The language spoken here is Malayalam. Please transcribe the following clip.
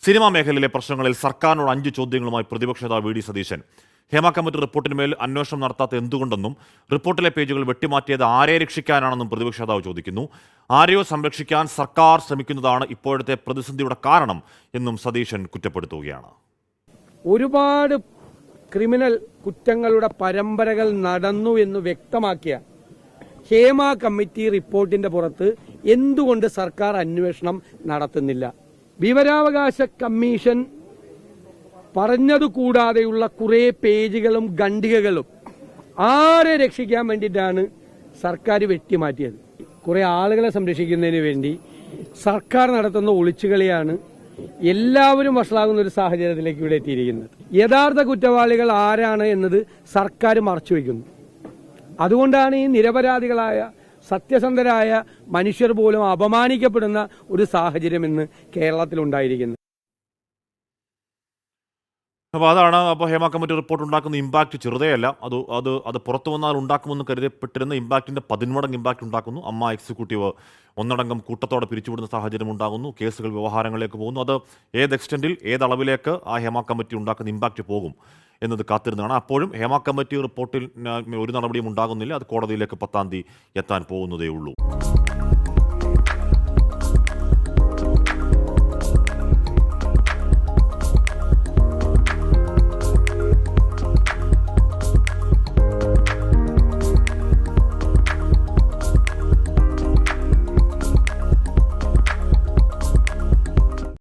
സിനിമാ മേഖലയിലെ പ്രശ്നങ്ങളിൽ സർക്കാരിനോട് 5 ചോദ്യങ്ങളുമായി പ്രതിപക്ഷ നേതാവ് V D Satheesan. Hema committee റിപ്പോർട്ടിന്മേൽ അന്വേഷണം നടത്താത്ത എന്തുകൊണ്ടെന്നും റിപ്പോർട്ടിലെ പേജുകൾ വെട്ടിമാറ്റിയത് ആരെ രക്ഷിക്കാനാണെന്നും പ്രതിപക്ഷ നേതാവ് ചോദിക്കുന്നു. ആരെയോ സംരക്ഷിക്കാൻ സർക്കാർ ശ്രമിക്കുന്നതാണ് ഇപ്പോഴത്തെ പ്രതിസന്ധിയുടെ കാരണം എന്നും സതീശൻ കുറ്റപ്പെടുത്തുകയാണ്. ഒരുപാട് ക്രിമിനൽ കുറ്റങ്ങളുടെ പരമ്പരകൾ നടന്നു എന്ന് വ്യക്തമാക്കിയ ഹേമ കമ്മിറ്റി റിപ്പോർട്ടിന്റെ പുറത്ത് എന്തുകൊണ്ട് സർക്കാർ അന്വേഷണം നടത്തുന്നില്ല? വിവരാവകാശ കമ്മീഷൻ പറഞ്ഞതുകൂടാതെയുള്ള കുറെ പേജുകളും ഖണ്ഡികകളും ആരെ രക്ഷിക്കാൻ വേണ്ടിയിട്ടാണ് സർക്കാർ വെട്ടിമാറ്റിയത്? കുറെ ആളുകളെ സംരക്ഷിക്കുന്നതിന് വേണ്ടി സർക്കാർ നടത്തുന്ന ഒളിച്ചുകളിയാണ് എല്ലാവരും വഷളാകുന്ന ഒരു സാഹചര്യത്തിലേക്ക് ഇവിടെ എത്തിയിരിക്കുന്നത്. യഥാർത്ഥ കുറ്റവാളികൾ ആരാണ് എന്നത് സർക്കാർ മറച്ചുവെക്കുന്നു. അതുകൊണ്ടാണ് ഈ നിരപരാധികളായ സത്യസന്ധരായ മനുഷ്യർ പോലും അപമാനിക്കപ്പെടുന്ന ഒരു സാഹചര്യം ഇന്ന് കേരളത്തിലുണ്ടായിരിക്കുന്നത്. അപ്പോൾ ഹേമ കമ്മിറ്റി റിപ്പോർട്ട് ഉണ്ടാക്കുന്ന ഇമ്പാക്റ്റ് ചെറുതേയല്ല. അത് പുറത്തു വന്നാൽ ഉണ്ടാക്കുമെന്ന് കരുതപ്പെട്ടിരുന്ന ഇമ്പാക്റ്റിന്റെ 10 മടങ്ങ് ഇമ്പാക്റ്റ് ഉണ്ടാക്കുന്നു. അമ്മ എക്സിക്യൂട്ടീവ് ഒന്നടങ്കം കൂട്ടത്തോടെ പിരിച്ചുവിടുന്ന സാഹചര്യം ഉണ്ടാകുന്നു. കേസുകൾ വ്യവഹാരങ്ങളിലേക്ക് പോകുന്നു. അത് ഏത് എക്സ്റ്റെൻഡിൽ ഏതളവിലേക്ക് ആ ഹേമ കമ്മിറ്റി ഉണ്ടാക്കുന്ന ഇമ്പാക്റ്റ് പോകും എന്നത് കാത്തിരുന്നതാണ്. അപ്പോഴും ഹേമ കമ്മിറ്റി റിപ്പോർട്ടിൽ ഒരു നടപടിയും ഉണ്ടാകുന്നില്ല. അത് കോടതിയിലേക്ക് 10-ാം തീയതി എത്താൻ പോകുന്നതേ ഉള്ളൂ.